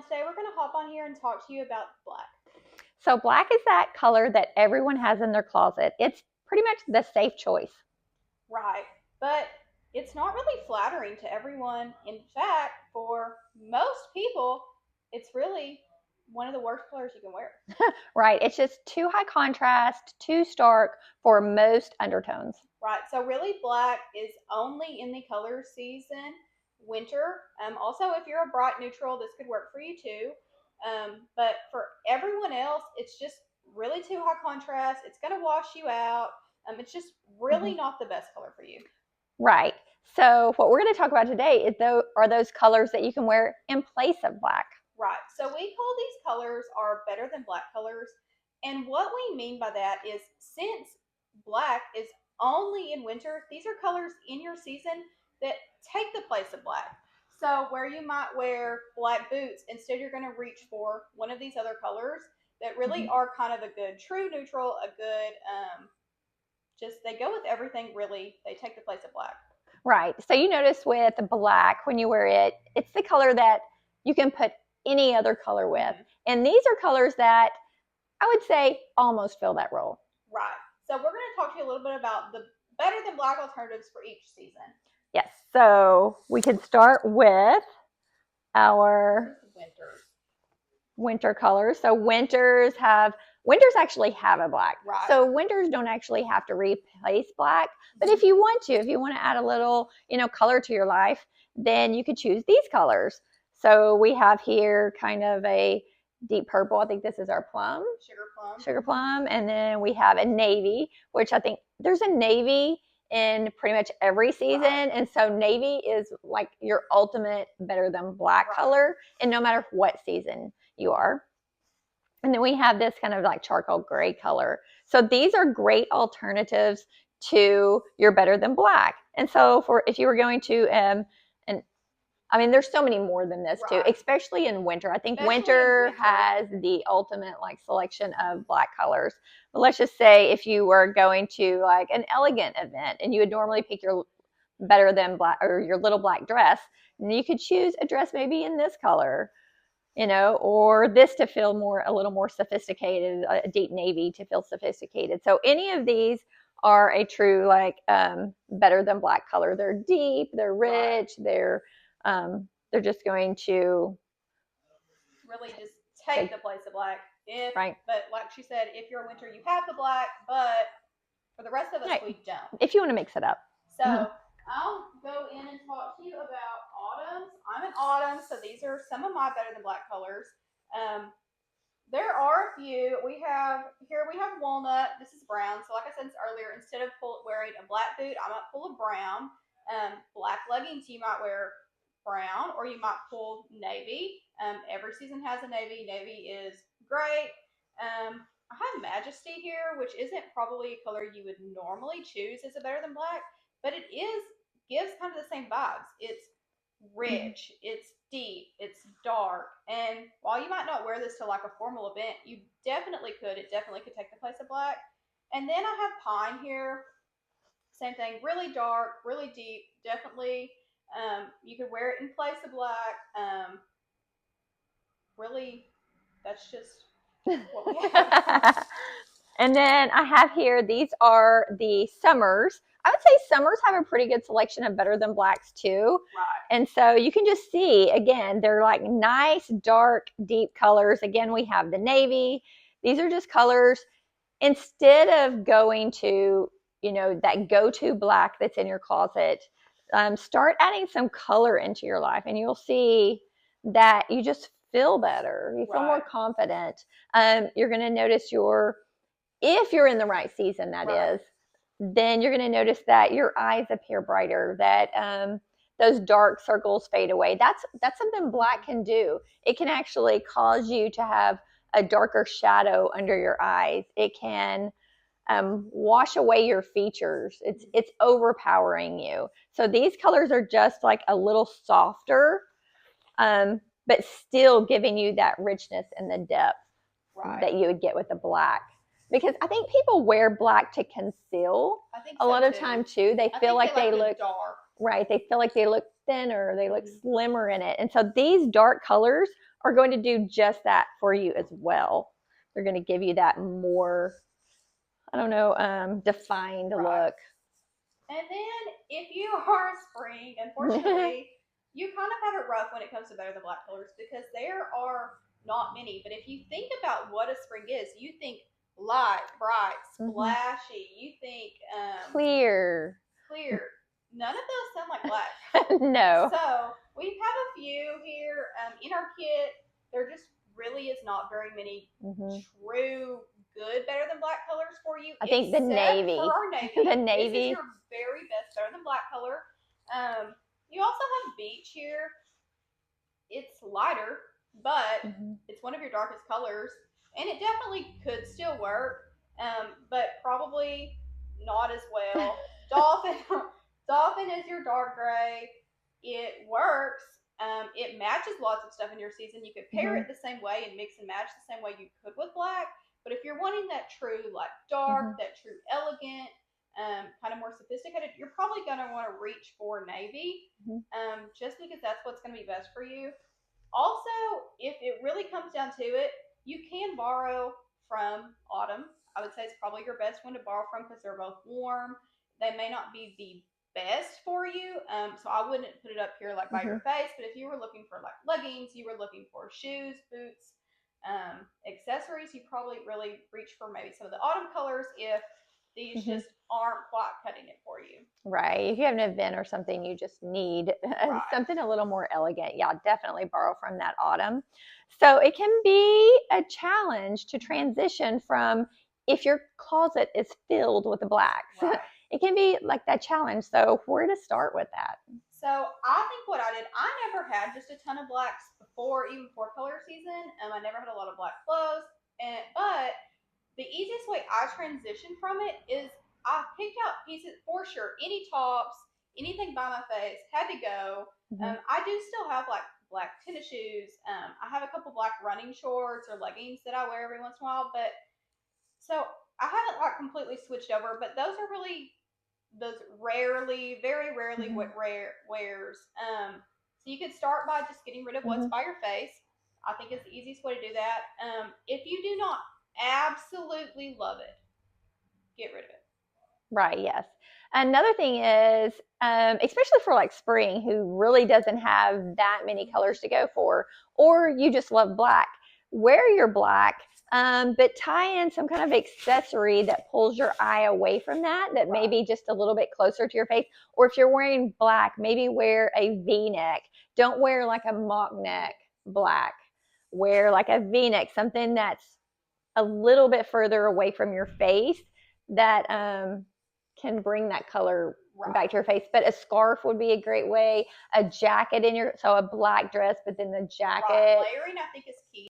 today we're going to hop on here and talk to you about black. So black is that color that everyone has in their closet. It's pretty much the safe choice. Right. But it's not really flattering to everyone. In fact, for most people, it's really one of the worst colors you can wear. Right. It's just too high contrast, too stark for most undertones. Right. So really black is only in the color season, winter. Also, if you're a bright neutral, this could work for you too. But for everyone else, it's just really too high contrast. It's going to wash you out. It's just really not the best color for you. Right. So what we're going to talk about today are those colors that you can wear in place of black. Right. So we call these colors are better than black colors. And what we mean by that is since black is only in winter, these are colors in your season that take the place of black. So where you might wear black boots, instead you're going to reach for one of these other colors that really are kind of a good true neutral, a good just they go with everything really. They take the place of black. Right. So you notice with black when you wear it, it's the color that you can put any other color with. Mm-hmm. And these are colors that I would say almost fill that role. Right. So we're going to talk to you a little bit about the better than black alternatives for each season. Yes. So we can start with our winter colors. So winters actually have a black. Right. So winters don't actually have to replace black. But if you want to add a little, color to your life, then you could choose these colors. So we have here kind of a deep purple. I think this is our plum. Sugar plum. And then we have a navy, which I think there's a navy in pretty much every season. Right. And so navy is like your ultimate better than black color. And no matter what season you are. And then we have this kind of like charcoal gray color. So these are great alternatives to your better than black. And so if you were going to, there's so many more than this too, especially in winter. I think winter has the ultimate like selection of black colors. But let's just say if you were going to like an elegant event and you would normally pick your better than black or your little black dress, and you could choose a dress maybe in this color, or this to feel a little more sophisticated, a deep navy to feel sophisticated. So any of these are a true like better than black color. They're deep, they're rich, they're just going to really just take the place of black. Right. But like she said, if you're a winter, you have the black, but for the rest of us, we don't. If you want to mix it up. So I'll go in and talk to you about autumns. I'm an autumn, so these are some of my better than black colors. There are a few. We have walnut. This is brown. So like I said earlier, instead of wearing a black boot, I might pull a brown. Black leggings, you might wear brown, or you might pull navy. Every season has a navy. Navy is great. I have Majesty here, which isn't probably a color you would normally choose as a better than black, but it gives kind of the same vibes. It's rich, it's deep, it's dark, and while you might not wear this to like a formal event, you definitely could. It definitely could take the place of black. And then I have pine here. Same thing, really dark, really deep. Definitely, you could wear it in place of black. Really, that's just what we have. And then I have here, these are the summers. I would say summers have a pretty good selection of better than blacks too. Right. And so you can just see, again, they're like nice, dark, deep colors. Again, we have the navy. These are just colors. Instead of going to, that go-to black that's in your closet, start adding some color into your life, and you'll see that you just feel better. You feel more confident. You're going to notice if you're in the right season, that is, then you're going to notice that your eyes appear brighter, that those dark circles fade away. That's something black can do. It can actually cause you to have a darker shadow under your eyes. It can wash away your features. It's overpowering you. So these colors are just like a little softer, but still giving you that richness and the depth that you would get with the black. Because I think people wear black to conceal a lot of time too. They feel like they look dark. Right. They feel like they look thinner, they look slimmer in it. And so these dark colors are going to do just that for you as well. They're going to give you that more, I don't know, defined Right. look. And then if you are spring, unfortunately, you kind of have it rough when it comes to better than black colors because there are not many. But if you think about what a spring is, you think light, bright, Mhm. splashy. You think Clear. clear. None of those sound like black. No. So we have a few here in our kit. There just really is not very many Hmm. true good better than black colors for you, I think the except navy. for our navy. The This is navy. your very best better than black color. You also have beach here. It's lighter, but Mhm. it's one of your darkest colors, and it definitely could still work, but probably not as well. Dolphin, dolphin is your dark gray. It works. It matches lots of stuff in your season. You could pair Mhm. it the same way and mix and match the same way you could with black. But if you're wanting that true, like dark, Mhm. that true elegant, kind of more sophisticated, you're probably going to want to reach for navy, Mhm. just because that's what's going to be best for you. Also, if it really comes down to it, you can borrow from autumn. I would say it's probably your best one to borrow from because they're both warm. They may not be the best for you, so I wouldn't put it up here like by your Mhm. face. But if you were looking for like leggings, you were looking for shoes, boots, accessories, you probably really reach for maybe some of the autumn colors if these Mhm. just aren't quite cutting it for you. Right. If you have an event or something, you just need Right. something a little more elegant. Yeah, definitely borrow from that autumn. So it can be a challenge to transition from if your closet is filled with the blacks. Right. It can be like that challenge. So where to start with that? So I think what I did, I never had just a ton of blacks before, even before color season. I never had a lot of black clothes, but the easiest way I transitioned from it is I picked out pieces for sure. Any tops, anything by my face had to go. Mhm. I do still have like black tennis shoes. I have a couple black running shorts or leggings that I wear every once in a while, but so I haven't like completely switched over. But those are really those rarely, very rarely Mhm. rare wears. So you could start by just getting rid of what's Mhm. by your face. I think it's the easiest way to do that. If you do not absolutely love it, get rid of it. Right, yes. Another thing is, especially for like spring, who really doesn't have that many colors to go for, or you just love black, wear your black, but tie in some kind of accessory that pulls your eye away from that, that may Right. be just a little bit closer to your face. Or if you're wearing black, maybe wear a V-neck. Don't wear like a mock neck black. Wear like a V-neck, something that's a little bit further away from your face that can bring that color Right. back to your face. But a scarf would be a great way. A jacket in your, so a black dress, but then the Right. jacket. Layering, I think, is key.